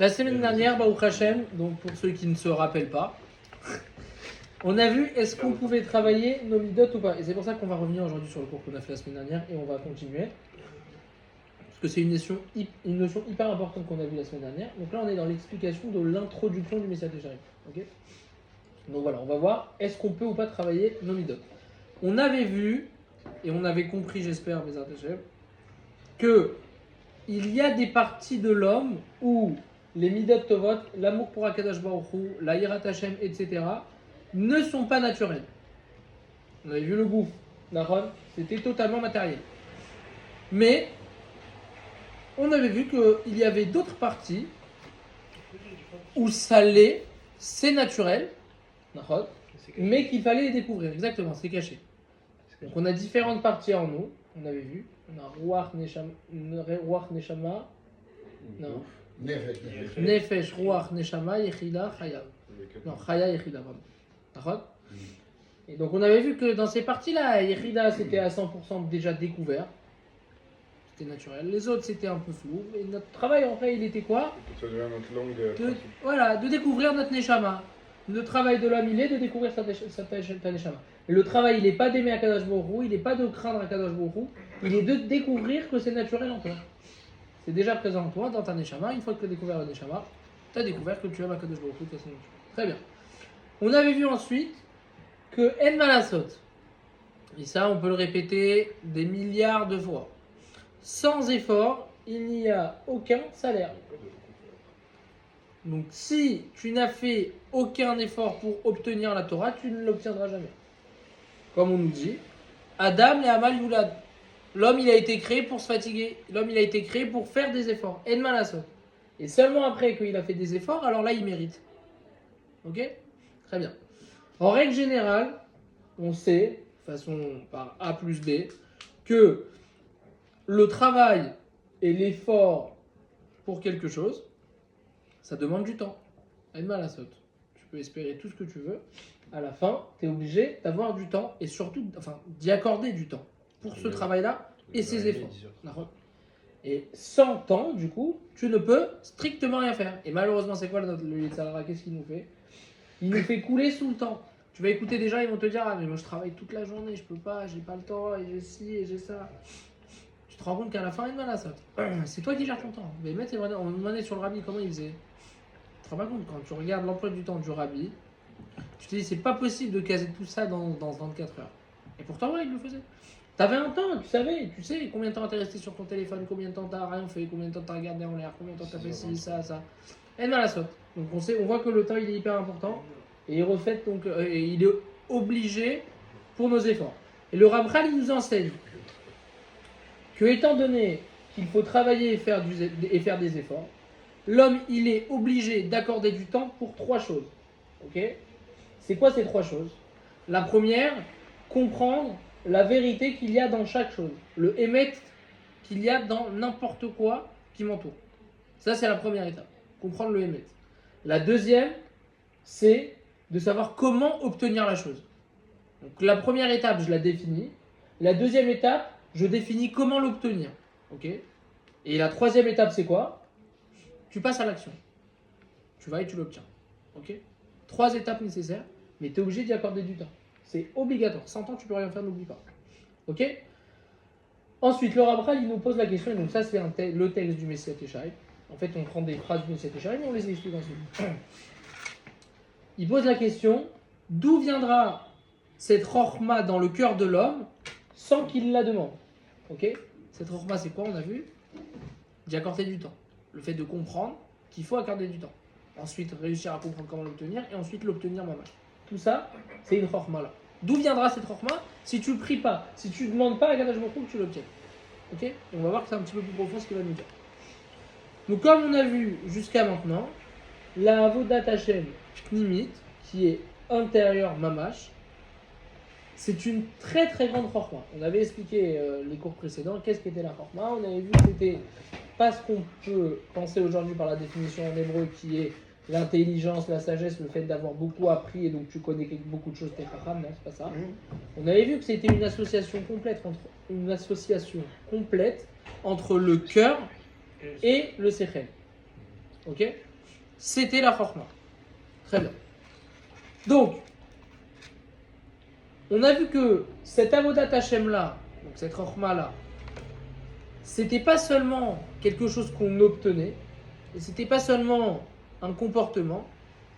La semaine dernière, Baruch Hashem, donc pour ceux qui ne se rappellent pas, on a vu est-ce qu'on pouvait travailler nos midot ou pas. Et c'est pour ça qu'on va revenir aujourd'hui sur le cours qu'on a fait la semaine dernière et on va continuer. Parce que c'est une notion hyper importante qu'on a vue la semaine dernière. Donc là, on est dans l'explication de l'introduction du Messiah Técharim. Ok. Donc voilà, on va voir est-ce qu'on peut ou pas travailler nos midot. On avait vu, et on avait compris, j'espère, Bézat Hashem, que il y a des parties de l'homme où les midot tovot, l'amour pour Akadosh Baruch Hu, la Yirat Hashem, etc., ne sont pas naturels. On avait vu le gouffre, Nahon, c'était totalement matériel. Mais on avait vu qu'il y avait d'autres parties où ça l'est, c'est naturel, Nahon, mais qu'il fallait les découvrir. Exactement, c'est caché. Donc on a différentes parties en nous, on avait vu. On a Ruach Neshama, non. Nefesh, Ruach, Neshama, Yechida, Chaya. Non, Chaya, Yechida, pardon. D'accord ? Et donc on avait vu que dans ces parties-là, Yechida c'était à 100% déjà découvert. C'était naturel. Les autres c'était un peu flou. Et notre travail en fait il était quoi ? De découvrir notre Neshama. Le travail de l'homme il est de découvrir sa Neshama. Et le travail il n'est pas d'aimer Akadosh Baruch Hu, il n'est pas de craindre Akadosh Baruch Hu, il est de découvrir que c'est naturel en toi. C'est déjà présent en toi, dans ta Neshama. Une fois que tu as découvert le Neshama, tu as découvert que tu aimes Akadosh Baruch Hu de façon naturelle. Très bien. On avait vu ensuite que En Malasot, et ça on peut le répéter des milliards de fois, sans effort, il n'y a aucun salaire. Donc si tu n'as fait aucun effort pour obtenir la Torah, tu ne l'obtiendras jamais. Comme on nous dit, Adam et Amal Yulad. L'homme il a été créé pour se fatiguer, l'homme il a été créé pour faire des efforts. En Malasot. Et seulement après qu'il a fait des efforts, alors là il mérite. Ok ? Très bien. En règle générale, on sait, de façon par A plus B, que le travail et l'effort pour quelque chose, ça demande du temps. Aide mal à la saute. Tu peux espérer tout ce que tu veux. À la fin, tu es obligé d'avoir du temps et surtout d'y accorder du temps pour ce travail-là et ses efforts. Et sans temps, du coup, tu ne peux strictement rien faire. Et malheureusement, c'est quoi le Yitzhara ? Qu'est-ce qu'il nous fait ? Il nous fait couler sous le temps. Tu vas écouter des gens, ils vont te dire ah mais moi je travaille toute la journée, je peux pas, j'ai pas le temps, et j'ai ci et j'ai ça. Tu te rends compte qu'à la fin, il y a ça. C'est toi qui gères ton temps. Mais on me demandait sur le rabbi comment il faisait. Tu te rends pas compte quand tu regardes l'emploi du temps du rabbi, tu te dis c'est pas possible de caser tout ça dans 24 heures. Et pourtant ouais, il le faisait. T'avais un temps, tu sais combien de temps t'es resté sur ton téléphone, combien de temps t'as rien fait, combien de temps t'as regardé en l'air, combien de temps t'as fait ci, ça. Et mal la saute. Donc on voit que le temps il est hyper important et il refait donc il est obligé pour nos efforts. Et le Ramchal il nous enseigne que étant donné qu'il faut travailler et faire des efforts, l'homme il est obligé d'accorder du temps pour 3 choses. Ok ? C'est quoi ces 3 choses ? La première, comprendre la vérité qu'il y a dans chaque chose, le émet qu'il y a dans n'importe quoi qui m'entoure. Ça c'est la première étape, comprendre le émet. La deuxième, c'est de savoir comment obtenir la chose. Donc la première étape, je la définis. La deuxième étape, je définis comment l'obtenir. Ok ? Et la troisième étape, c'est quoi ? Tu passes à l'action. Tu vas et tu l'obtiens. Ok ? 3 étapes nécessaires, mais tu es obligé d'y accorder du temps. C'est obligatoire. Sans temps, tu peux rien faire, n'oublie pas. Ok ? Ensuite, le Ramchal, il nous pose la question, et donc ça, c'est le texte du Messiah Técharim. En fait, on prend des phrases du Messiah Técharim et on les explique ensuite. Il pose la question, d'où viendra cette chorma dans le cœur de l'homme sans qu'il la demande ? Ok ? Cette chorma, c'est quoi ? On a vu ? D'y accorder du temps. Le fait de comprendre qu'il faut accorder du temps. Ensuite, réussir à comprendre comment l'obtenir et ensuite l'obtenir moi-même. Tout ça, c'est une chorma là. D'où viendra cette chorma ? Si tu ne pries pas, si tu ne demandes pas à Akadosh Baruch Hu que tu l'obtiennes. Ok ? Et on va voir que c'est un petit peu plus profond ce qu'il va nous dire. Donc, comme on a vu jusqu'à maintenant, la Avodat Hashem Pnimit, qui est intérieure mamash, c'est une très très grande chorma. On avait expliqué les cours précédents, qu'est-ce qu'était la chorma. On avait vu que c'était pas ce qu'on peut penser aujourd'hui par la définition en hébreu, qui est l'intelligence, la sagesse, le fait d'avoir beaucoup appris et donc tu connais beaucoup de choses, t'es chacham, non, c'est pas ça. On avait vu que c'était une association complète entre le cœur et le sechel. Ok? C'était la Chorma. Très bien. Donc, on a vu que cette Avodat Hashem là, donc cette Chorma là, c'était pas seulement quelque chose qu'on obtenait, et c'était pas seulement un comportement,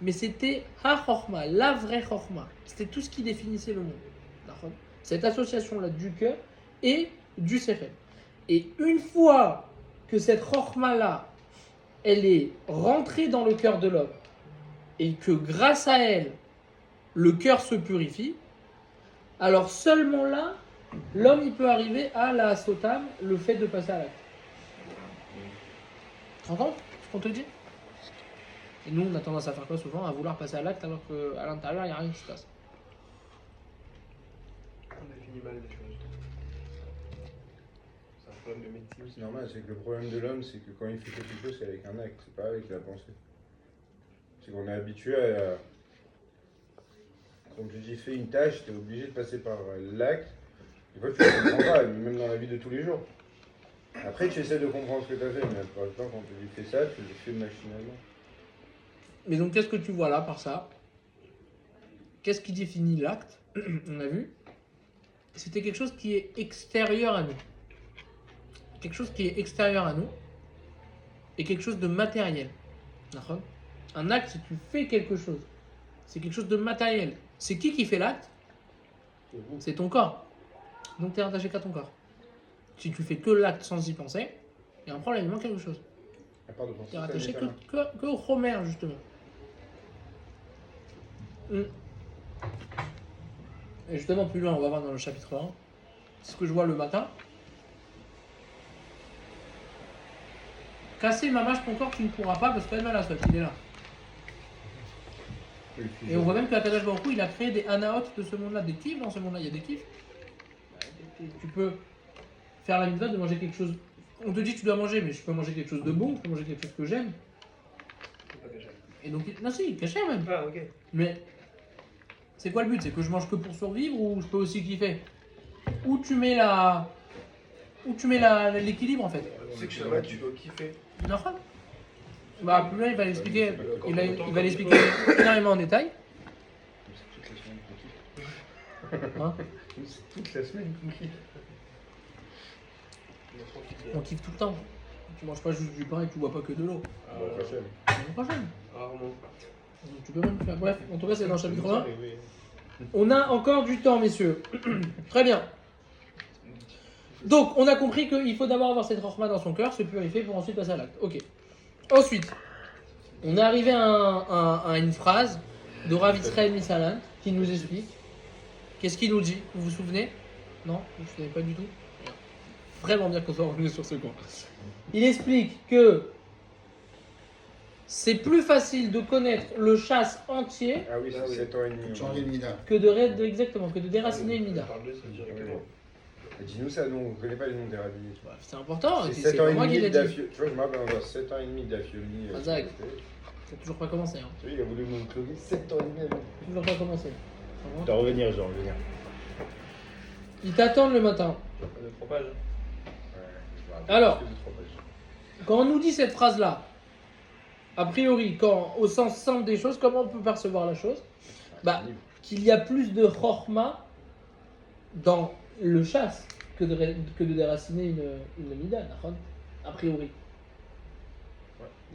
mais c'était Ha Chorma, la vraie Chorma. C'était tout ce qui définissait le monde. D'accord? Cette association là du cœur et du Sechel. Et une fois que cette Chorma là, elle est rentrée dans le cœur de l'homme, et que grâce à elle, le cœur se purifie, alors seulement là, l'homme il peut arriver à la sotam, le fait de passer à l'acte. Tu te rends compte ce qu'on te dit? Et nous, on a tendance à faire quoi souvent? À vouloir passer à l'acte alors qu'à l'intérieur, il n'y a rien qui se passe. On définit mal les choses. C'est un problème de médecine. C'est normal, c'est que le problème de l'homme, c'est que quand il fait quelque chose, c'est avec un acte, c'est pas avec la pensée. C'est qu'on est habitué à. Quand tu dis fais une tâche, tu es obligé de passer par l'acte. Des fois, tu ne comprends pas, même dans la vie de tous les jours. Après, tu essaies de comprendre ce que tu as fait, mais par exemple, quand on te dit fais ça, tu le fais machinalement. Mais donc, qu'est-ce que tu vois là par ça? Qu'est-ce qui définit l'acte? On a vu. C'était quelque chose qui est extérieur à nous. Quelque chose qui est extérieur à nous. Et quelque chose de matériel. D'accord? Un acte, c'est que tu fais quelque chose. C'est quelque chose de matériel. C'est qui fait l'acte? C'est ton corps. Donc tu es rattaché qu'à ton corps. Si tu fais que l'acte sans y penser, il y a un problème, il manque quelque chose. Tu es rattaché que au Homer, justement. Et justement, plus loin, on va voir dans le chapitre 1. C'est ce que je vois le matin. Casser ma mâche ton corps, tu ne pourras pas parce qu'elle m'a la il est là. Et on voit même qu'Akadosh Baruch Hu, il a créé des anaot de ce monde-là, des kiffs dans ce monde-là. Il y a des kiffs. Tu peux faire la mitzvah de manger quelque chose. On te dit que tu dois manger, mais je peux manger quelque chose de bon, je peux manger quelque chose que j'aime. C'est pas caché. Et donc, non, si, caché même. Ah, ok. Mais c'est quoi le but? C'est que je mange que pour survivre ou je peux aussi kiffer? Où tu mets la. Où tu mets l'équilibre en fait? C'est que Shabbat, tu dois kiffer. Non. Bah, plus loin, il va l'expliquer. Il va l'expliquer énormément en détail. C'est toute la semaine qu'on kiffe. Hein? C'est toute la semaine qu'on kiffe. On kiffe tout le temps. Tu manges pas juste du pain et tu bois pas que de l'eau. Bon, prochaine. L'année prochaine. Rarement. Donc, tu peux même faire. Bref, en tout cas, c'est dans le chapitre 1. On a encore du temps, messieurs. Très bien. Donc, on a compris qu'il faut d'abord avoir cette rochma dans son cœur, se purifier pour ensuite passer à l'acte. Ok. Ensuite, on est arrivé à une phrase de Rav Israël Misalan qui nous explique. Qu'est-ce qu'il nous dit? Vous vous souvenez? Non? Vous vous souvenez pas du tout? Vraiment bien qu'on soit revenu sur ce point. Il explique que c'est plus facile de connaître le chasse entier Ah oui, c'est 7 ans et demi. Changer le mida. que exactement, que de déraciner une mida. Parle de ça directement. Dis-nous ça, nous, on ne connaît pas les noms des rabbis. Bah, c'est important, C'est c'est 7 ans pas et moi qui demi l'ai dit. d'affioli. Tu vois, je me rappelle, on a 7 ans et demi d'affioli. Ah, Zach. Ça n'a toujours pas commencé. Hein. Tu vois, il a voulu me cloquer 7 ans et demi. Toujours pas commencé. Je dois revenir, genre, revenir. Ils t'attendent le matin. De 3 pages. Alors. Quand on nous dit cette phrase-là, a priori, au sens simple des choses, comment on peut percevoir la chose? Bah, qu'il y a plus de chorma dans le chasse que de déraciner une mida, a priori.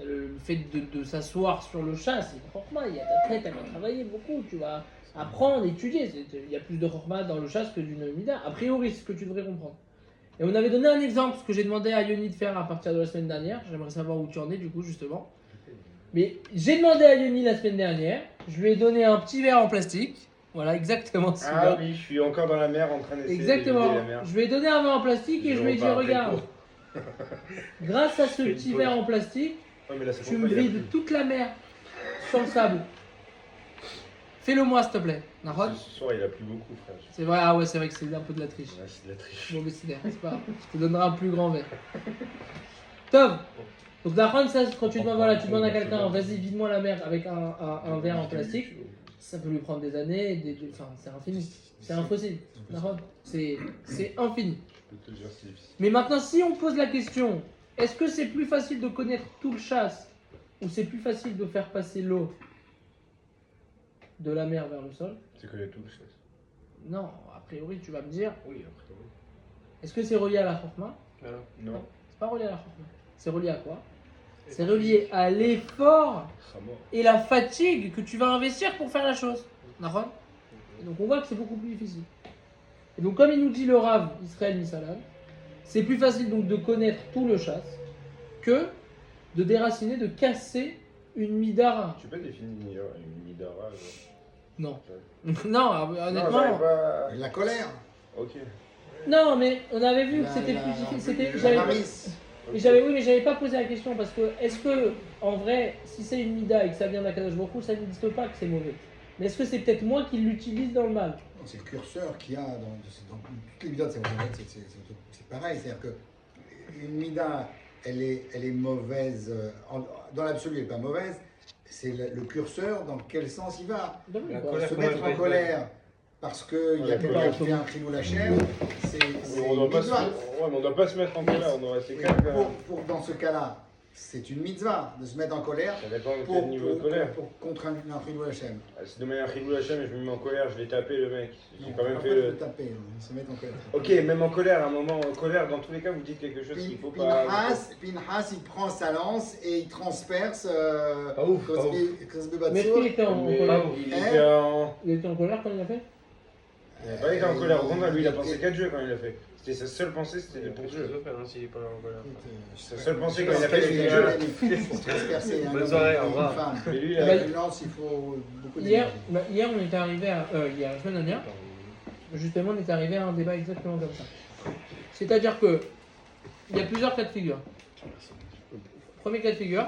Le fait de s'asseoir sur le chasse, c'est une chorma. Il y a ta tête, elle va travailler beaucoup, tu vas apprendre, étudier. Il y a plus de chorma dans le chasse que d'une mida. A priori, c'est ce que tu devrais comprendre. Et on avait donné un exemple, ce que j'ai demandé à Yoni de faire à partir de la semaine dernière. J'aimerais savoir où tu en es, du coup, justement. Mais j'ai demandé à Yoni la semaine dernière. Je lui ai donné un petit verre en plastique. Voilà, exactement Ah celui-là. oui, je suis encore dans la mer en train d'essayer Exactement. d'éviter la mer. Je lui ai donné un verre en plastique et je lui ai dit, regarde, grâce à ce petit verre en plastique, Ouais, mais là, ça tu compte me pas, il y a vides plus. toute la mer sur le sable. Fais-le moi, s'il te plaît. Nahon? Ce soir, il a plu beaucoup, frère. C'est vrai, ah ouais, c'est vrai que c'est un peu de la triche. Ouais, c'est de la triche. Bon, mais c'est pas grave. Je te donnerai un plus grand verre. Tom. Donc la ronde, ça, quand tu demandes, voilà, tu demandes à quelqu'un, vas-y, vide-moi la mer avec un verre en plastique, ça peut lui prendre des années, enfin, c'est infini. C'est impossible. La ronde, c'est infini. Je peux te dire, c'est difficile. Mais maintenant, si on pose la question, est-ce que c'est plus facile de connaître tout le chasse où c'est plus facile de faire passer l'eau de la mer vers le sol. C'est que les touches. Non, a priori, tu vas me dire, Oui, après, oui. est-ce que c'est relié à la chorma? Voilà. Non. C'est pas relié à la chorma. C'est relié à quoi? C'est relié à l'effort Ah, mort. et la fatigue que tu vas investir pour faire la chose. D'accord? Et donc on voit que c'est beaucoup plus difficile. Et donc comme il nous dit le Rav Israël Misalan, c'est plus facile donc de connaître tout le chasse que de déraciner, de casser une midara. Tu peux définir une midara Non. Non, Non, j'arrive honnêtement. pas. La colère. Ok. Non, mais on avait vu que La- c'était la- plus difficile. C'était, la j'avais, varice. mais j'avais, oui, mais j'avais pas posé la question parce que est-ce que en vrai, si c'est une mida et que ça vient d'Akadosh Baruch Hu, ça n'existe pas que c'est mauvais. Mais est-ce que c'est peut-être moi qui l'utilise dans le mal? C'est le curseur qu'il y a dans toutes les midotes, c'est pareil. C'est-à-dire que une mida, elle est mauvaise, dans l'absolu, elle n'est pas mauvaise. C'est le curseur, dans quel sens il va. Ben oui, La quoi. colère. Se mettre en colère parce qu'il y a Ouais, quelqu'un qui fait un chilou la chair, c'est On une doit pas se mitzvah. mettre... Ouais, mais on doit pas se mettre en colère, on doit rester calme. Dans ce cas-là, c'est une mitzvah de se mettre en colère Ça dépend de quel niveau de colère. contre un chilou la chair. Si demain il y a un Khilou Hachem et je me mets en colère, je l'ai tapé le mec. J'ai quand même on fait va le. pas le taper, se mettre en colère. Ok, même en colère, à un moment en colère, dans tous les cas, vous dites quelque chose qu'il faut pas. Pinhas, il prend sa lance et il transperce Pas ouf, pas Cosby Mais est-ce qu'il était en Mais colère? il était en. Il était en colère quand il a fait? Il n'a pas été en colère, au contraire, lui il a pensé 4 jeux quand il a fait. C'était sa seule pensée, c'était pour jeu. S'il est pas en colère. Sa seule pensée quand il a Transpercer fait les les 4 jeux. jeux pour transpercer un Bonne homme soirée, et au une revoir. femme. Mais lui, il Bah, a. Une lance, il faut beaucoup Hier, d'énergie. hier, on était arrivé à. Il y a la semaine dernière, justement, on est arrivé à un débat exactement comme ça. C'est-à-dire que il y a plusieurs cas de figure. Premier cas de figure,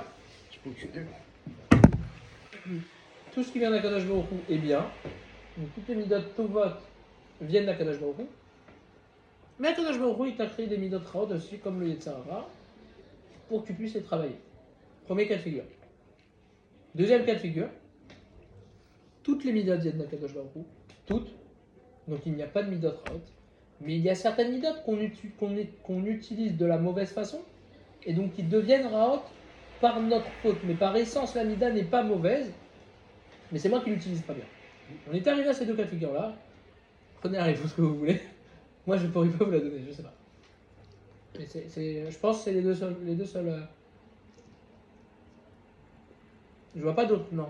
tout ce qui vient d'Akadosh Baruch Hu est bien. Donc toutes les midot tovot viennent d'Akadosh Baruch Hu. Mais Akadosh Baruch Hu, il t'a créé des midot raot aussi, comme le Yetzer Hara, pour que tu puisses les travailler. Premier cas de figure. Deuxième cas de figure, toutes les midot viennent d'Akadosh Baruch Hu. Toutes. Donc il n'y a pas de midot raot. Mais il y a certaines midot qu'on utilise de la mauvaise façon, et donc qui deviennent raot par notre faute. Mais par essence, la mida n'est pas mauvaise, mais c'est moi qui l'utilise pas bien. On est arrivé à ces deux cas de figure là. Prenez la réponse que vous voulez. Moi je ne pourrais pas vous la donner, je sais pas. Mais je pense que c'est les deux seuls. Je vois pas d'autres, non.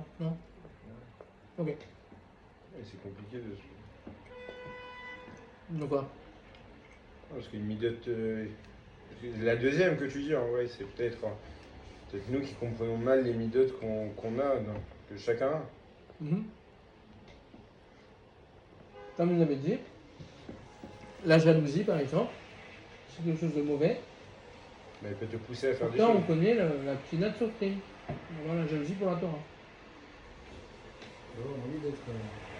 Ok. C'est compliqué de. Donc quoi? Parce qu'une midote. La deuxième que tu dis, en vrai, c'est peut-être nous qui comprenons mal les midotes qu'on a, que chacun a. Comme vous avez dit, la jalousie par exemple, c'est quelque chose de mauvais. Mais elle peut te pousser à faire des Là, on choses. connaît la ptina de surprise. Voilà la jalousie pour la Torah. On a envie d'être.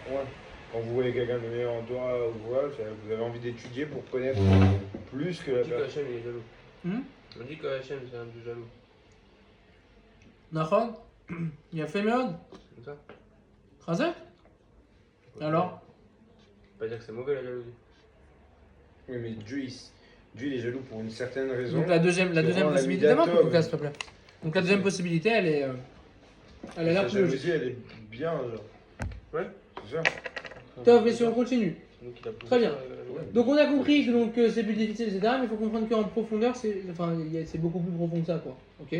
Ouais. Quand vous voyez quelqu'un de meilleur en Torah ou voilà, vous avez envie d'étudier pour connaître plus que On la dit que personne. Hachem il est jaloux. On dit que Hachem c'est un dieu jaloux. Nachon, il a fait merde. Comme ça. Khazak. Alors, Faut pas dire que c'est mauvais la jalousie. Oui, mais Dieu il est jaloux pour une certaine raison. donc la deuxième rend la possibilité, Mida demande Tov. Pouka, s'il te plaît. Donc la deuxième possibilité, elle est, elle a l'air Sa plus logique. jalousie, elle est bien, genre. Ouais. C'est ça. Top, mais si on continue. C'est nous qui l'a poussé Très bien. à la jalousie. Donc on a compris que donc, c'est plus difficile, etc. Mais il faut comprendre qu'en profondeur, c'est beaucoup plus profond que ça, quoi. Ok.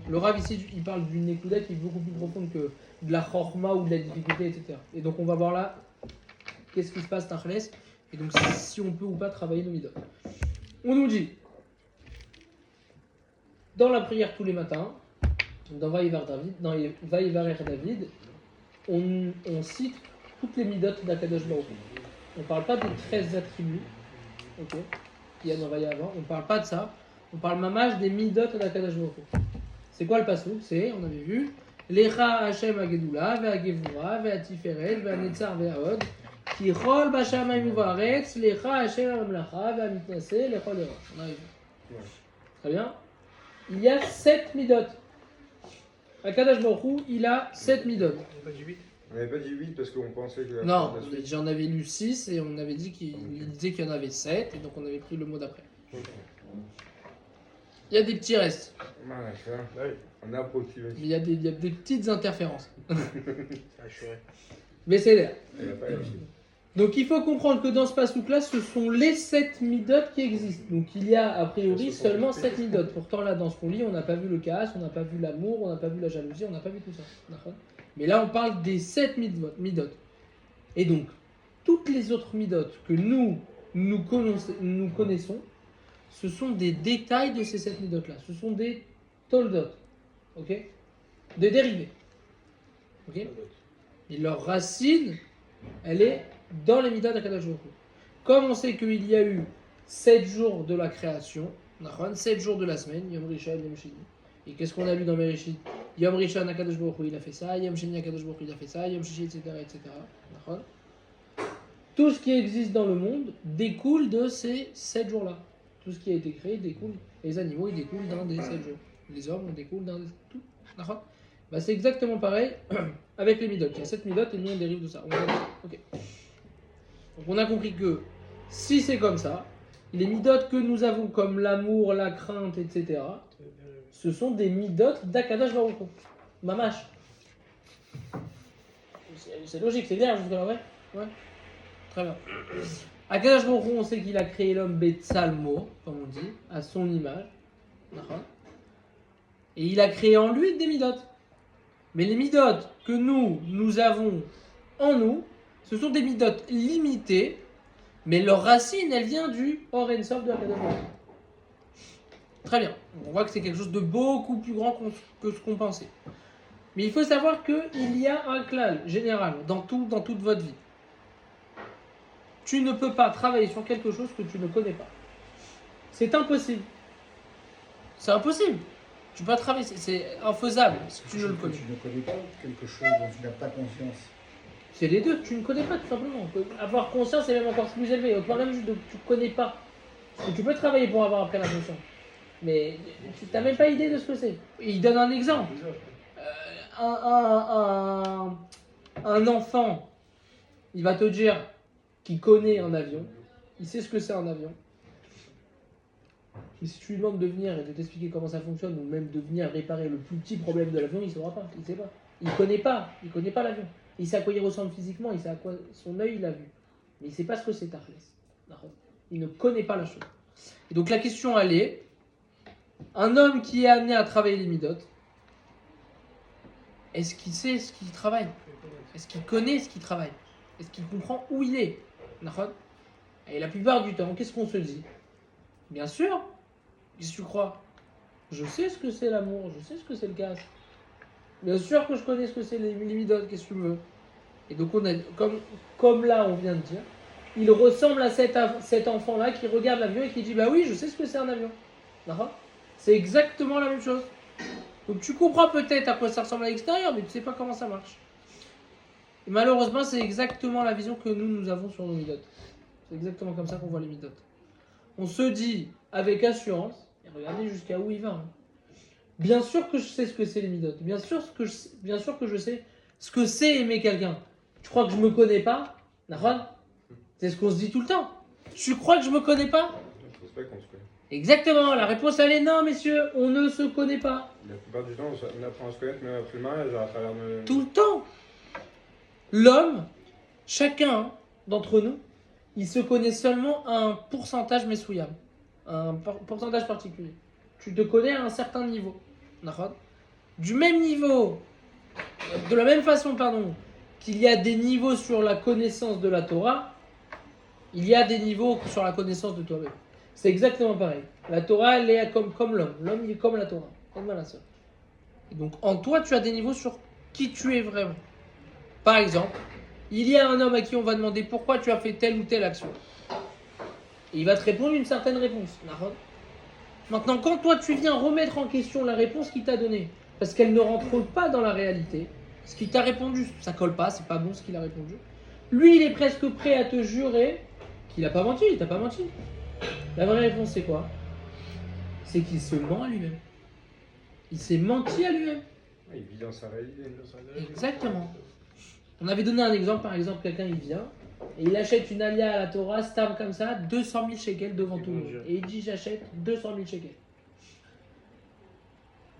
Le Rav ici, il parle d'une écouda qui est beaucoup plus profonde que de la chorma ou de la difficulté, etc. Et donc on va voir là qu'est-ce qui se passe Tachles, et donc si on peut ou pas travailler nos midot. On nous dit dans la prière tous les matins, dans Vaïvarer David, on cite toutes les midot d'Akadosh Baruch Hu. On ne parle pas des 13 attributs, ok, qu'il y a dans Vaïa avant, on ne parle pas de ça, on parle mamage des midot d'Akadosh Baruch Hu. C'est quoi le passouk? C'est, on avait vu, Lecha Hashem Agedula, Ve'agevura, Ve'atiferet, Ve'anetzar, Ve'aod, Ki chol b'shamayim u'ba'aretz, Lecha Hashem ha'mamlacha, Ve'amitnase, Lechol erosh. On avait vu. Ouais. Très bien. Il y a 7 midot. Akadosh Baruch Hu, il a 7 midot. On pas du 8. On n'avait pas dit 8 parce qu'on pensait que. Non, j'en avais lu 6 et on avait dit qu'il disait qu'il y en avait 7 et donc on avait pris le mot d'après. Il y a des petits restes, Voilà, ça, Ouais, on a approximation. il y a des petites interférences. ça a churé. Mais c'est l'air. Elle va pas lâcher. Donc il faut comprendre que dans ce pasouk-là, ce sont les 7 midot qui existent. Donc il y a a priori seulement 7 midot. Pourtant là, dans ce qu'on lit, on n'a pas vu le chaos, on n'a pas vu l'amour, on n'a pas vu la jalousie, on n'a pas vu tout ça. D'accord ? Mais là, on parle des 7 midot. Et donc, toutes les autres midot que nous connaissons, ce sont des détails de ces 7 midot-là. Ce sont des toldot. Ok ? Des dérivés. Ok ? Et leur racine, elle est dans les midot d'Akadosh Baruch Hu. Comme on sait qu'il y a eu 7 jours de la création, 7 jours de la semaine, Yom Rishon, Yom Sheni. Et qu'est-ce qu'on a lu dans Bereshit ? Yom Rishon, Akadosh Baruch Hu, il a fait ça, Yom Sheni, Akadosh Baruch Hu, il a fait ça, Yom Shishi, etc. etc. Tout ce qui existe dans le monde découle de ces 7 jours-là. Tout ce qui a été créé découle. Les animaux, ils découlent d'un des 7 jours. Les hommes, on découle d'un des... Tout. Bah, c'est exactement pareil avec les midot. Il y a 7 midot et nous on dérive de ça. Ok. Donc on a compris que si c'est comme ça, les midot que nous avons comme l'amour, la crainte, etc., ce sont des midot d'Akadosh Baruch Hu. Mamash. C'est logique, c'est clair jusqu'à là, ouais. Très bien. Akadosh Baruch Hu, on sait qu'il a créé l'homme Betsalmo, comme on dit, à son image. D'accord. Et il a créé en lui des midot. Mais les midot que nous avons en nous, ce sont des midot limités, mais leur racine, elle vient du Or En Sof de Akadosh Baruch Hu. Très bien. On voit que c'est quelque chose de beaucoup plus grand que ce qu'on pensait. Mais il faut savoir qu'il y a un klal général dans toute votre vie. Tu ne peux pas travailler sur quelque chose que tu ne connais pas. C'est impossible. C'est impossible. Tu peux pas travailler, c'est infaisable si tu ne le connais. Tu ne connais pas quelque chose dont tu n'as pas conscience. C'est les deux, tu ne connais pas tout simplement. Avoir conscience, c'est même encore plus élevé. Autrement même juste de tu ne connais pas. Et tu peux travailler pour avoir après la conscience. Mais tu n'as même pas idée de ce que c'est. Et il donne un exemple. Un enfant, il va te dire qu'il connaît un avion. Il sait ce que c'est un avion. Et si tu lui demandes de venir et de t'expliquer comment ça fonctionne, ou même de venir réparer le plus petit problème de l'avion, il ne saura pas, il ne sait pas. Il ne connaît pas l'avion. Il sait à quoi il ressemble physiquement, il sait à quoi son œil l'a vu. Mais il ne sait pas ce que c'est Tachlès. Il ne connaît pas la chose. Et donc la question elle est, un homme qui est amené à travailler les midot, est-ce qu'il sait ce qu'il travaille ? Est-ce qu'il connaît ce qu'il travaille ? Est-ce qu'il comprend où il est ? Et la plupart du temps, qu'est-ce qu'on se dit ? Bien sûr. Qu'est-ce que tu crois ? Je sais ce que c'est l'amour, je sais ce que c'est le casse. Bien sûr que je connais ce que c'est les midot, qu'est-ce que tu veux ? Et donc on a, comme là on vient de dire, il ressemble à cet enfant-là qui regarde l'avion et qui dit bah oui, je sais ce que c'est un avion. D'accord ? C'est exactement la même chose. Donc tu comprends peut-être à quoi ça ressemble à l'extérieur, mais tu ne sais pas comment ça marche. Et malheureusement, c'est exactement la vision que nous avons sur nos midot. C'est exactement comme ça qu'on voit les midot. On se dit avec assurance, et regardez jusqu'à où il va. Bien sûr que je sais ce que c'est les midot. Bien sûr que je sais ce que c'est aimer quelqu'un. Tu crois que je me connais pas ? Nahon ? C'est ce qu'on se dit tout le temps. Tu crois que je me connais pas ? Je pense pas qu'on se connaît. Exactement. La réponse elle est non, messieurs. On ne se connaît pas. La plupart du temps, on apprend à se connaître même après le mariage, à travers nos... Tout le temps. L'homme, chacun d'entre nous, il se connaît seulement à un pourcentage messouillable. Un pourcentage particulier. Tu te connais à un certain niveau. Du même niveau, de la même façon, qu'il y a des niveaux sur la connaissance de la Torah, il y a des niveaux sur la connaissance de toi-même. C'est exactement pareil. La Torah, elle est comme l'homme. L'homme, il est comme la Torah. Comme la sœur. Et donc, en toi, tu as des niveaux sur qui tu es vraiment. Par exemple, il y a un homme à qui on va demander pourquoi tu as fait telle ou telle action. Et il va te répondre une certaine réponse. Maintenant, quand toi, tu viens remettre en question la réponse qu'il t'a donnée, parce qu'elle ne rentre pas dans la réalité, ce qu'il t'a répondu, ça colle pas, c'est pas bon ce qu'il a répondu, lui, il est presque prêt à te jurer qu'il n'a pas menti, il t'a pas menti. La vraie réponse, c'est quoi ? C'est qu'il se ment à lui-même. Il s'est menti à lui-même. Il vit dans sa réalité. Exactement. On avait donné un exemple, par exemple, quelqu'un il vient et il achète une alia à la Torah, stam comme ça, 200 000 shekels devant tout le monde. Et il dit j'achète 200 000 shekels.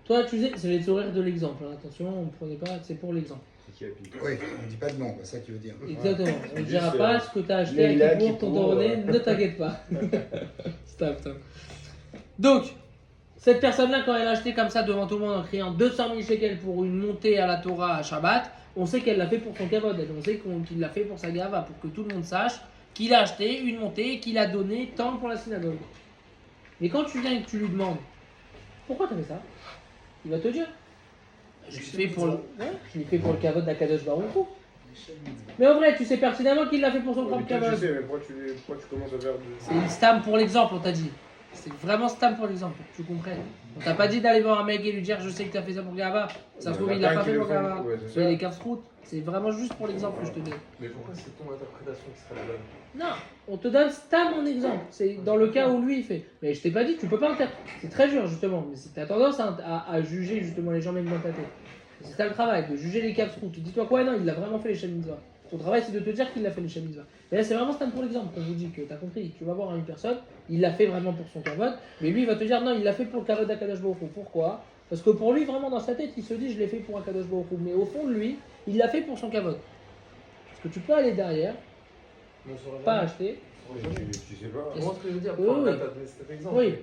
Toi, tu sais, c'est les sourires de l'exemple. Hein. Attention, on ne prenait pas, c'est pour l'exemple. C'est qui a piqué. Oui, on ne dit pas de nom, c'est ça que tu veux dire. Exactement. On ne dira Juste, pas ce que tu as acheté à Leïla Kippour, ton Kippour, donné, ne t'inquiète pas. Stop. Donc, cette personne-là, quand elle a acheté comme ça devant tout le monde en criant 200 000 shekels pour une montée à la Torah à Shabbat, on sait qu'elle l'a fait pour son kavod. On sait qu'il l'a fait pour sa gava, pour que tout le monde sache qu'il a acheté une montée et qu'il a donné tant pour la synagogue. Mais quand tu viens et que tu lui demandes pourquoi tu as fait ça, il va te dire je l'ai fait pour le kavod d'Akadosh Baruch Hu. Mais en vrai, tu sais pertinemment qu'il l'a fait pour son propre Je kavod. sais, mais pourquoi tu commences à faire de... C'est une stam pour l'exemple, on t'a dit. C'est vraiment stam pour l'exemple, tu comprends. On t'a pas dit d'aller voir un mec et lui dire je sais que t'as fait ça pour Gava. Ça se trouve, il l'a pas fait pour Gava. C'est les 15 routes. C'est vraiment juste pour l'exemple que je te donne. Mais pourquoi c'est ton interprétation qui sera la bonne? Non, on te donne stam en exemple. C'est dans le cas où lui il fait. Mais je t'ai pas dit, tu peux pas interpréter. C'est très dur justement. Mais si t'as tendance à juger justement les gens même dans ta tête. C'est ça le travail, de juger les 15 routes. Dis-toi quoi, non, il l'a vraiment fait les Shem Mitzvah. Ton travail c'est de te dire qu'il l'a fait les Shem Mitzvah. Mais là c'est vraiment stam pour l'exemple qu'on vous dit que t'as compris. Tu vas voir une personne, il l'a fait vraiment pour son kavod. Mais lui il va te dire non, il l'a fait pour le kavod d'Akadosh Baruch Hu. Pourquoi? Parce que pour lui vraiment dans sa tête il se dit je l'ai fait pour Akadosh Baruch Hu. Mais au fond de lui, il l'a fait pour son kavod. Parce que tu peux aller derrière, Mais on saura pas jamais. acheter. Tu sais pas. Moi, ce que je veux dire, Oui, enfin, oui. là, t'as donné cet exemple. Oui.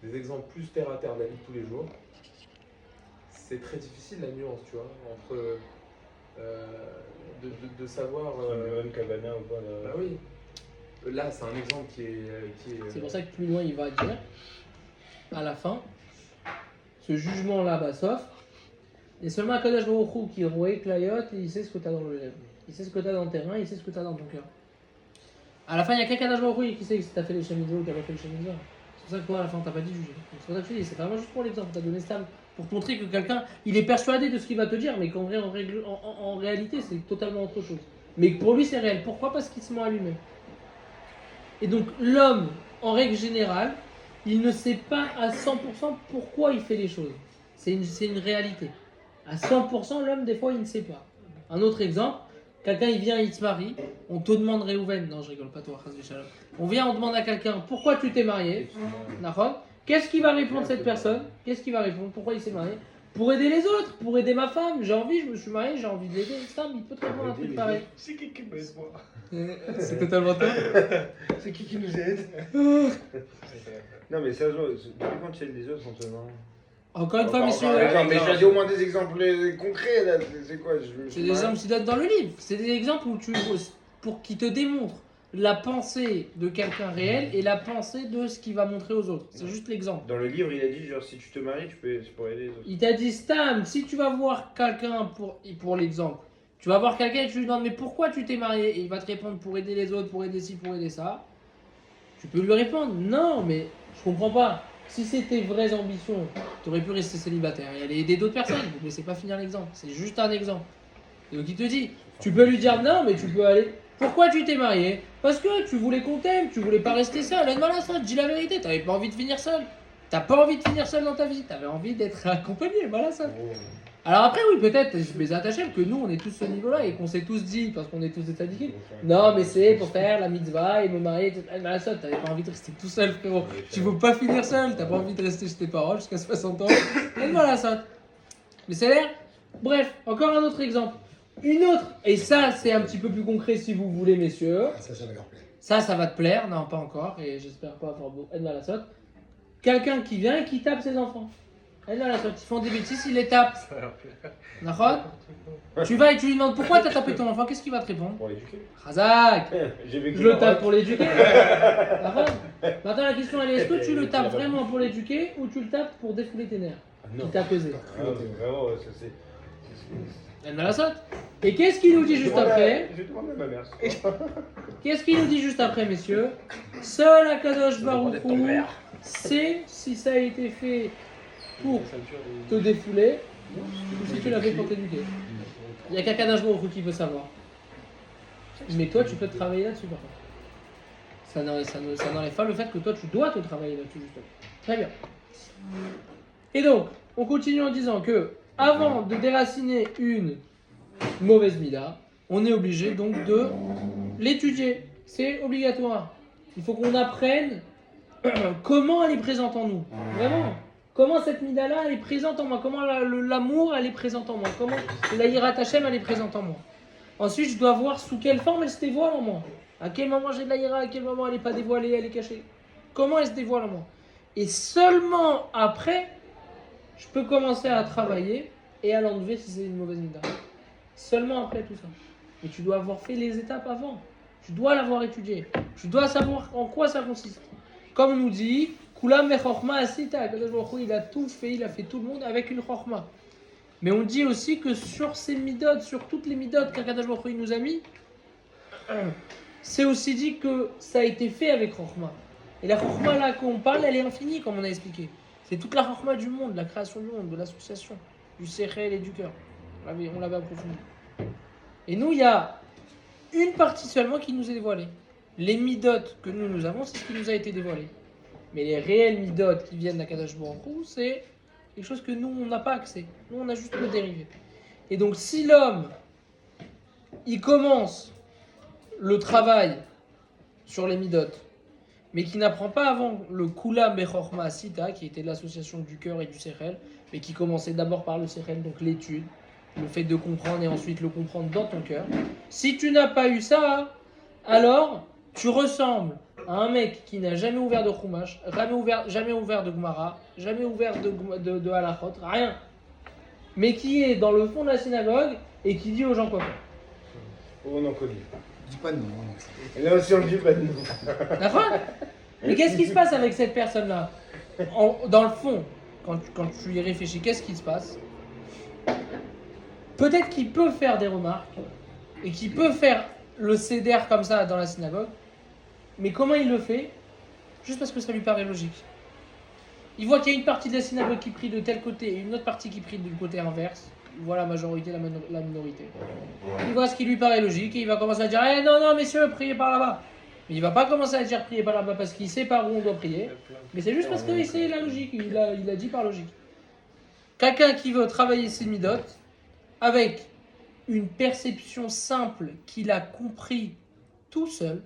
Des exemples plus terre à terre de la vie de tous les jours. C'est très difficile la nuance, tu vois, entre de savoir. Le même cabana ou pas là. Bah oui. Là, c'est un exemple qui est. C'est pour ça que plus loin il va dire, à la fin, ce jugement-là va s'offre. Et seulement Akadosh Baruch Hu qui rouait Klayot, et il sait ce que tu as dans le lèvre. Il sait ce que tu as dans le terrain, il sait ce que tu as dans ton cœur. À la fin, il n'y a qu'Akadosh Baruch Hu qui sait si tu as fait les Shemitzvot ou tu n'as pas fait les Shemitzvot. C'est pour ça que toi, à la fin, tu n'as pas dit juger. C'est pour ça que je te dis, c'est vraiment juste pour l'exemple. Tu as donné Stam pour te montrer que quelqu'un, il est persuadé de ce qu'il va te dire, mais qu'en vrai, en réalité, c'est totalement autre chose. Mais pour lui, c'est réel. Pourquoi? Parce qu'il se ment à lui-même. Et donc, l'homme, en règle générale, il ne sait pas à 100% pourquoi il fait les choses. C'est une réalité. À 100%, l'homme, des fois, il ne sait pas. Un autre exemple, quelqu'un, il vient, il se marie, on te demande Réhouven, non, je rigole pas, toi, Chas V'Shalom. On vient, on demande à quelqu'un, pourquoi tu t'es marié? D'accord? Qu'est-ce qu'il va répondre cette personne? Qu'est-ce qu'il va répondre? Pourquoi il s'est marié? Pour aider les autres, pour aider ma femme, j'ai envie, je me suis marié, j'ai envie de l'aider. Il peut te répondre un truc pareil. C'est qui me laisse voir? C'est totalement toi. C'est qui nous aide? Non, mais ça, depuis quand tu aides les autres, on te demande. Encore une fois, messieurs, Mais je dis au moins des exemples concrets, là. C'est quoi? c'est des exemples qui donnent dans le livre. C'est des exemples où pour qui te démontrent la pensée de quelqu'un réel et la pensée de ce qu'il va montrer aux autres. C'est juste l'exemple. Dans le livre, il a dit, genre, si tu te maries, c'est pour aider les autres. Il t'a dit, Stam, si tu vas voir quelqu'un pour l'exemple, tu vas voir quelqu'un et tu lui demandes, mais pourquoi tu t'es marié? Et il va te répondre pour aider les autres, pour aider ci, pour aider ça. Tu peux lui répondre, non, mais je comprends pas. Si c'était vraies ambitions, tu aurais pu rester célibataire et aller aider d'autres personnes. Vous ne laissez pas finir l'exemple. C'est juste un exemple. Et donc il te dit, tu peux lui dire non, mais tu peux aller. Pourquoi tu t'es marié? Parce que tu voulais qu'on t'aime, tu voulais pas rester seul. Aide-moi là, dis la vérité, t'avais pas envie de finir seul. T'as pas envie de finir seul dans ta vie, t'avais envie d'être accompagné, voilà ça. Alors après oui, peut-être, mais attaché que nous on est tous ce niveau-là et qu'on s'est tous dit, parce qu'on est tous des tzadikim, non mais c'est pour faire la mitzvah et me marier, etc. Mais ça, t'avais pas envie de rester tout seul frérot. Tu veux pas finir seul, t'as pas envie de rester chez tes parents jusqu'à 60 ans. Aide-moi là ça. Mais c'est l'air. Bref, encore un autre exemple. Une autre, et ça c'est un petit peu plus concret si vous voulez messieurs. Ah, ça va leur plaire. Ça va te plaire, non pas encore, et j'espère pas avoir beau. Aide-moi la saute. Quelqu'un qui vient et qui tape ses enfants. Aide-moi la saute. Ils font des bêtises, il les tape. D'accord? Tu vas et tu lui demandes pourquoi t'as tapé ton enfant, qu'est-ce qu'il va te répondre? Pour l'éduquer. Razak, J'ai vécu je le tape pour l'éduquer. D'accord? Maintenant la question elle est, est-ce que tu le tapes vraiment pour l'éduquer ou tu le tapes pour défouler tes nerfs? Non. Qui t'a pesé. Ah, vraiment, ça c'est. Aide-moi la saute. Et qu'est-ce qu'il nous dit juste après? J'ai demandé à ma mère. Qu'est-ce qu'il nous dit juste après, messieurs? Seul Akadosh Baruch Hu sait si ça a été fait pour te défouler ou si tu l'as fait pour t'éduquer. Il n'y a qu'Akadosh Baruch Hu qui veut savoir. Mais toi, tu peux te travailler là-dessus, par contre. Ça n'enlève pas le fait que toi, tu dois te travailler là-dessus, justement. Très bien. Et donc, on continue en disant que, avant de déraciner une mauvaise mida, on est obligé donc de l'étudier. C'est obligatoire. Il faut qu'on apprenne comment elle est présente en nous. Vraiment. Comment cette mida-là, elle est présente en moi? Comment l'amour, elle est présente en moi? Comment la Yirat Hashem, elle est présente en moi? Ensuite, je dois voir sous quelle forme elle se dévoile en moi. À quel moment j'ai de la Yira, à quel moment elle n'est pas dévoilée, elle est cachée. Comment elle se dévoile en moi? Et seulement après, je peux commencer à travailler et à l'enlever si c'est une mauvaise mida. Seulement après tout ça. Mais tu dois avoir fait les étapes avant. Tu dois l'avoir étudié. Tu dois savoir en quoi ça consiste. Comme on nous dit, Kulam vechorma asita. Il a tout fait, il a fait tout le monde avec une chorma. Mais on dit aussi que sur ces midot, sur toutes les midot qu'Akadosh Baruch Hu nous a mis, c'est aussi dit que ça a été fait avec chorma. Et la chorma là qu'on parle, elle est infinie comme on a expliqué. C'est toute la chorma du monde, la création du monde, de l'association, du sechel et du cœur. On l'avait approfondi. Et nous, il y a une partie seulement qui nous est dévoilée. Les midot que nous avons, c'est ce qui nous a été dévoilé. Mais les réels midot qui viennent d'Akadosh Baruch Hu, c'est quelque chose que nous, on n'a pas accès. Nous, on a juste le dérivé. Et donc, si l'homme, il commence le travail sur les midot, mais qui n'apprend pas avant le Kula Bechorma Sita, qui était l'association du cœur et du sechel, mais qui commençait d'abord par le sechel, donc l'étude, le fait de comprendre et ensuite le comprendre dans ton cœur. Si tu n'as pas eu ça, alors tu ressembles à un mec qui n'a jamais ouvert de Chumash, jamais ouvert de Gemara, jamais ouvert de Halachot, rien. Mais qui est dans le fond de la synagogue et qui dit aux gens quoi faire. Oh, on en connaît. Dis pas de nom. Et là aussi, on ne dit pas de nous. D'accord? Mais qu'est-ce qui se passe avec cette personne-là? Dans le fond, quand tu y réfléchis, qu'est-ce qui se passe? Peut-être qu'il peut faire des remarques et qu'il peut faire le céder comme ça dans la synagogue, mais comment il le fait? Juste parce que ça lui paraît logique. Il voit qu'il y a une partie de la synagogue qui prie de tel côté et une autre partie qui prie du côté inverse. Il voit la majorité, la minorité. Il voit ce qui lui paraît logique et il va commencer à dire « non, non, messieurs, priez par là-bas ». Mais il va pas commencer à dire priez par là-bas parce qu'il sait par où on doit prier. Mais c'est juste parce que c'est la logique. Il a dit par logique. Quelqu'un qui veut travailler ses midot avec une perception simple qu'il a compris tout seul,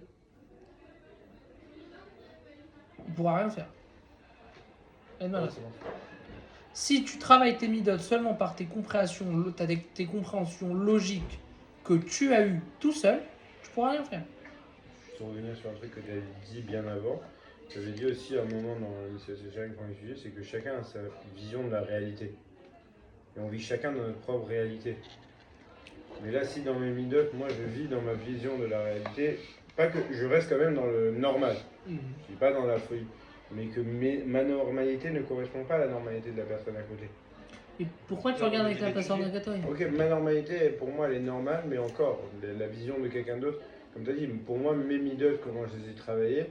il ne pourra rien faire. Si tu travailles tes midot seulement par tes compréhensions logiques que tu as eues tout seul, tu ne pourras rien faire. Pour revenir sur un truc que tu avais dit bien avant, tu avais dit aussi à un moment dans le CSHR qu'on étudiait, c'est que chacun a sa vision de la réalité. Et on vit chacun dans notre propre réalité. Mais là, si dans mes midot, moi je vis dans ma vision de la réalité, pas que je reste quand même dans le normal, je ne suis pas dans la folie, mais que ma normalité ne correspond pas à la normalité de la personne à côté. Et pourquoi tu regardes avec la personne à côté? Ok, ma normalité, pour moi, elle est normale, mais encore, la vision de quelqu'un d'autre, comme tu as dit, pour moi, mes midot, comment je les ai travaillées,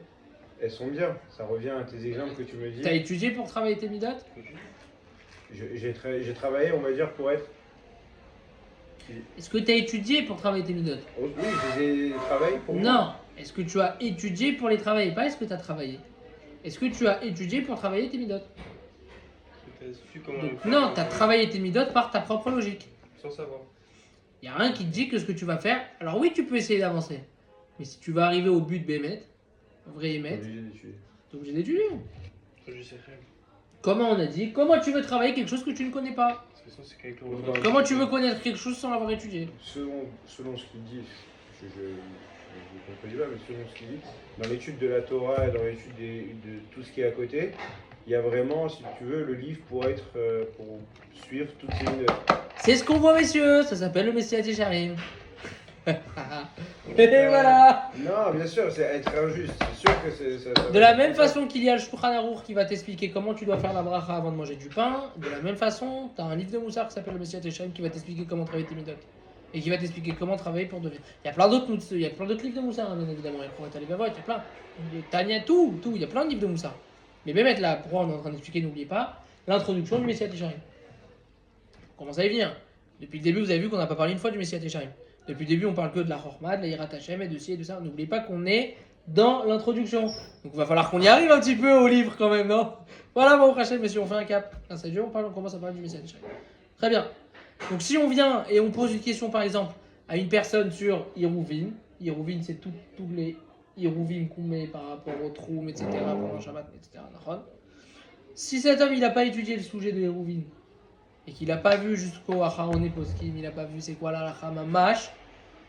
elles sont bien. Ça revient à tes exemples que tu me dis. Tu as étudié pour travailler tes midot? J'ai travaillé, on va dire, pour être... Est-ce que tu as étudié pour travailler tes midot? Oui, je les ai travaillés pour moi. Non. Est-ce que tu as étudié pour les travailler? Pas est-ce que tu as travaillé. Est-ce que tu as étudié pour travailler tes midot? Donc, non, tu as travaillé tes midot par ta propre logique. Sans savoir. Il n'y a rien qui te dit que ce que tu vas faire... Alors oui, tu peux essayer d'avancer. Mais si tu vas arriver au but Bémet, au vrai Émet, tu es obligé d'étudier. Comment on a dit? Comment tu veux travailler quelque chose que tu ne connais pas? Comment tu veux connaître quelque chose sans l'avoir étudié? Selon ce qu'il dit, je ne contredis pas, mais selon ce qu'il dit, dans l'étude de la Torah et dans l'étude de tout ce qui est à côté, il y a vraiment, si tu veux, le livre pour suivre toutes ces minutes. C'est ce qu'on voit, messieurs, ça s'appelle le Messias Yesharim. Et voilà. Non, bien sûr, c'est être injuste, c'est sûr que ça De la même façon qu'il y a le Shulchan Aruch qui va t'expliquer comment tu dois faire la bracha avant de manger du pain, de la même façon, tu as un livre de Moussar qui s'appelle le Messias Yesharim qui va t'expliquer comment travailler tes midot. Et qui va t'expliquer comment travailler pour devenir. Il y a plein d'autres livres de Moussar, hein, bien évidemment. Il y a plein. Tania, tout. Il y a plein de livres de Moussar. Mais même là, pourquoi on est en train d'expliquer, n'oubliez pas, l'introduction du Messias Yesharim. Comment ça y venir? Depuis le début, vous avez vu qu'on n'a pas parlé une fois du Messias Yesharim. Depuis le début, on parle que de la Chorma, de la Yirat Hashem et de ci et de ça. N'oubliez pas qu'on est dans l'introduction. Donc il va falloir qu'on y arrive un petit peu au livre quand même, non? Voilà, bon, Hashem, messieurs, on fait un cap. Grâce à Dieu, on commence à parler du Messias Yesharim. Très bien. Donc si on vient et on pose une question, par exemple, à une personne sur Iruvin, c'est tous les Iruvin qu'on met par rapport au Troum, etc., pendant le Shabbat, etc. Si cet homme il n'a pas étudié le sujet de Hérouvin et qu'il n'a pas vu jusqu'au Acharoné Poskim, il n'a pas vu c'est quoi la lacha mamash,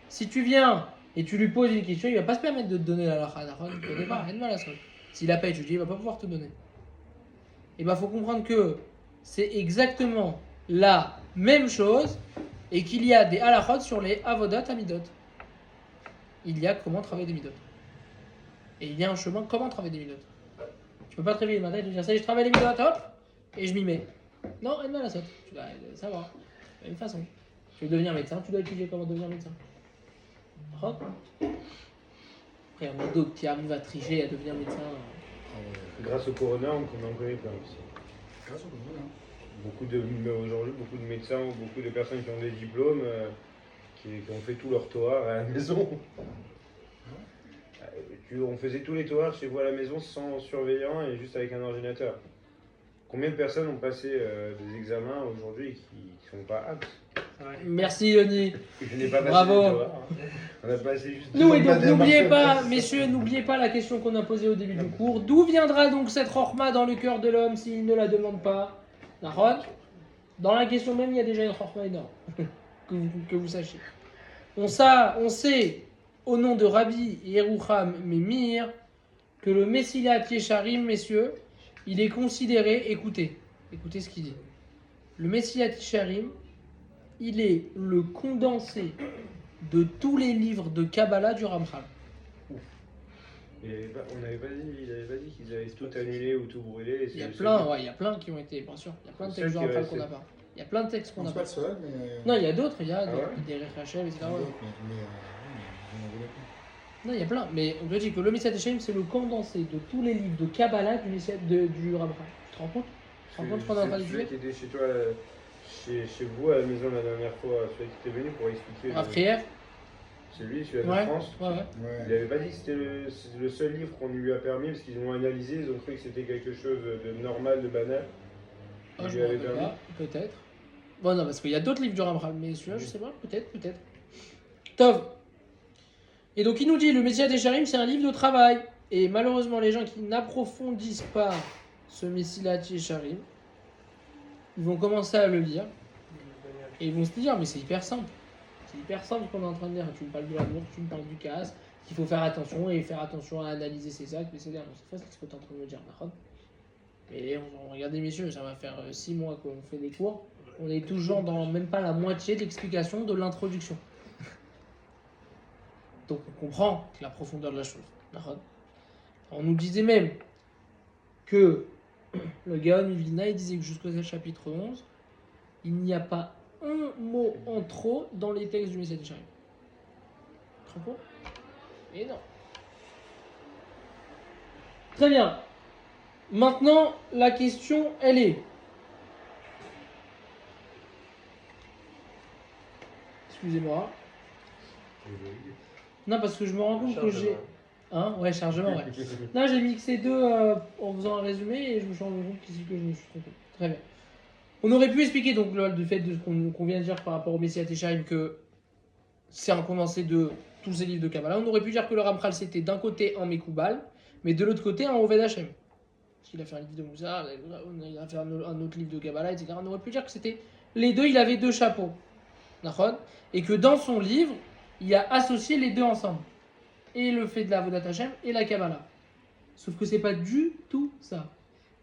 si tu viens et tu lui poses une question, il va pas se permettre de te donner la lacha d'Achon au départ, rien de mal à ça. S'il n'a pas étudié, il va pas pouvoir te donner. Et ben faut comprendre que c'est exactement la même chose et qu'il y a des halachot sur les avodot amidot. Il y a comment travailler des midot. Et il y a un chemin comment travailler des midot. Tu peux pas te réveiller le matin et te dire ça y est, je travaille les midot, hop, et je m'y mets. Non, rien de mal à ça. Tu dois savoir. De la même façon. Tu veux devenir médecin, tu dois étudier comment devenir médecin. D'accord ? Après, on a d'autres qui arrivent à tricher, à devenir médecin. Grâce au corona, on en connaît plein aussi. Grâce au corona. Aujourd'hui, beaucoup de médecins ou beaucoup de personnes qui ont des diplômes qui ont fait tout leur toar à la maison. On faisait tous les toars chez vous à la maison sans surveillant et juste avec un ordinateur. Combien de personnes ont passé des examens aujourd'hui qui sont pas aptes? Merci Yoni. Je n'ai pas passé Bravo. des toars. On a passé juste. Nous et donc n'oubliez pas, messieurs, n'oubliez pas la question qu'on a posée au début du cours. D'où viendra donc cette chorma dans le cœur de l'homme s'il ne la demande pas? D'accord? Dans la question même, il y a déjà une chorma énorme. que vous sachiez. On sait, au nom de Rabbi Yerucham Memir, que le Messilat Yesharim, messieurs, il est considéré, écoutez ce qu'il dit. Le Messilat Yesharim, il est le condensé de tous les livres de Kabbalah du Ramchal. Il n'avait pas dit qu'ils avaient tout annulé ou tout brûlé. Il y a plein qui ont été, bien sûr. Il y a plein de textes du Ramchal qu'on n'a pas. Il y a plein de textes qu'on n'a C'est pas pas. le seul, mais. Non, il y a d'autres, il y a Ah ouais des Rechachem, etc. Il y en a d'autres, mais j'en voulais pas. Non, il y a plein. Mais on te dit que le Messilat Yesharim, c'est le condensé de tous les livres de Kabbalah du Ramchal. Tu te rends compte? Tu te rends compte ce qu'on est en train de Celui dire? qui était chez toi, chez vous à la maison la dernière fois, celui qui était venu pour expliquer. La prière? C'est lui, celui de Ouais. France. Ouais. Il n'avait pas dit que c'était le seul livre qu'on lui a permis parce qu'ils ont analysé, ils ont cru que c'était quelque chose de normal, de banal. Ah, Il je lui me avait rappelle permis. pas, peut-être. Bon, non, parce qu'il y a d'autres livres du Ramchal, mais celui-là, je sais pas, peut-être. Tov. Et donc, il nous dit, le Messilat Yesharim, c'est un livre de travail. Et malheureusement, les gens qui n'approfondissent pas ce Messilat Yesharim, ils vont commencer à le lire. Et ils vont se dire, mais c'est hyper simple. C'est hyper simple ce qu'on est en train de dire. Tu me parles de l'amour, tu me parles du casse, qu'il faut faire attention et faire attention à analyser ses actes, mais c'est bien. C'est ce que tu es en train de me dire, d'accord? Et regardez, messieurs, ça va faire 6 mois qu'on fait des cours. On est toujours dans même pas la moitié de l'explication de l'introduction. Donc on comprend la profondeur de la chose. D'accord? On nous disait même que le Gaon Vilna, il disait que jusqu'au chapitre 11, il n'y a pas un mot en trop dans les textes du Messilat Yesharim. Trop court? Et non. Très bien. Maintenant, la question, elle est... Excusez-moi. Non, parce que je me rends compte que j'ai... Hein? Ouais, chargement, ouais. Non, j'ai mixé deux en faisant un résumé et je me suis rendu compte qu'ici que je me suis trompé. Très bien. On aurait pu expliquer donc le fait de ce qu'on vient de dire par rapport au Messilat Yesharim que c'est un condensé de tous ces livres de Kabbalah. On aurait pu dire que le Ramchal c'était d'un côté un Mekoubal, mais de l'autre côté un Oved Hashem. Parce qu'il a fait un livre de Moussa, il a fait un autre livre de Kabbalah, etc. On aurait pu dire que c'était les deux, il avait deux chapeaux. D'accord? Et que dans son livre, il a associé les deux ensemble. Et le fait de la Avodat Hashem et la Kabbalah. Sauf que c'est pas du tout ça.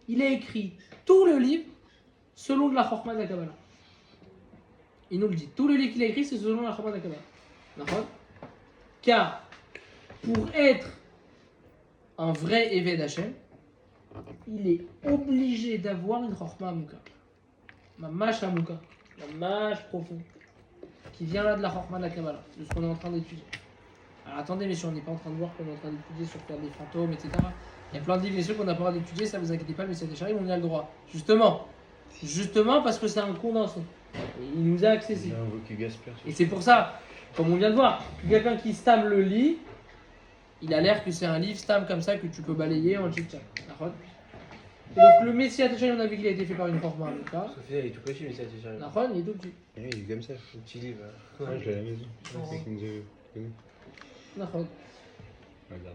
Il a écrit tout le livre selon de la Chorma de la Kabbalah. Il nous le dit. Tout le livre qu'il a écrit, c'est selon la Chorma de la Kabbalah. D'accord? Car pour être un vrai Eved Hashem, il est obligé d'avoir une Chorma Amuka. Ma mâche Amuka. La mâche profonde. Qui vient là de la Chorma de la Kabbalah. De ce qu'on est en train d'étudier. Alors attendez, messieurs, on n'est pas en train de voir qu'on est en train d'étudier sur faire des fantômes, etc. Il y a plein de livres, messieurs, qu'on n'a pas le droit d'étudier, ça vous inquiétez pas, mais c'est des charriers, on y a le droit. Justement parce que c'est un condensé. Et il nous a accessible. Et c'est pour ça, comme on vient de voir, quelqu'un qui stam le lit, il a l'air que c'est un livre stam comme ça que tu peux balayer en chit-chat. D'accord? Et donc le Messilat Yesharim, on a vu qu'il a été fait par une forme Amuka. Parce qu'au final, il est tout petit, mais ça, c'est chargé. D'accord, il est tout petit. Il est comme ça, un petit livre. Ouais, je l'ai à la maison. D'accord.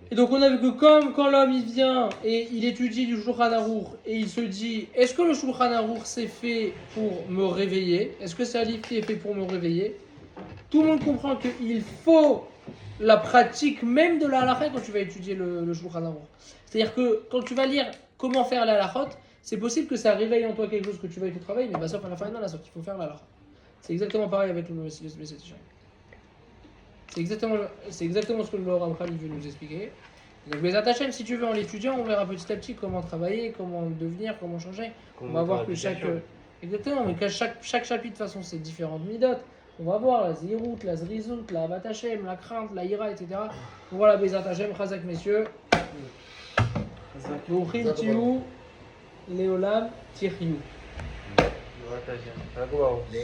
Et donc on a vu que comme quand l'homme il vient et il étudie du Shulchan Aruch et il se dit est-ce que le Shulchan Aruch c'est fait pour me réveiller? Est-ce que c'est un livre qui est fait pour me réveiller? Tout le monde comprend qu'il faut la pratique même de la halakha quand tu vas étudier le Shulchan Aruch. C'est-à-dire que quand tu vas lire comment faire la halachot, c'est possible que ça réveille en toi quelque chose que tu vas au travail, mais sauf à la fin, non, sauf qu'il faut faire la halakha. C'est exactement pareil avec le Messiah. C'est exactement ce que le Ramchal veut nous expliquer. Donc les attachements, si tu veux, en l'étudiant, on verra petit à petit comment travailler, comment devenir, comment changer. On va voir que chaque... Exactement, mais que chaque chapitre, de toute façon, c'est différentes midotes. On va voir la zirut, la zrizout, la avat Hashem, la crainte, la ira, etc. Donc voilà, Bezat Hashem, chazak messieurs. Brouchim tiou, Léolam, Tirhiou. Les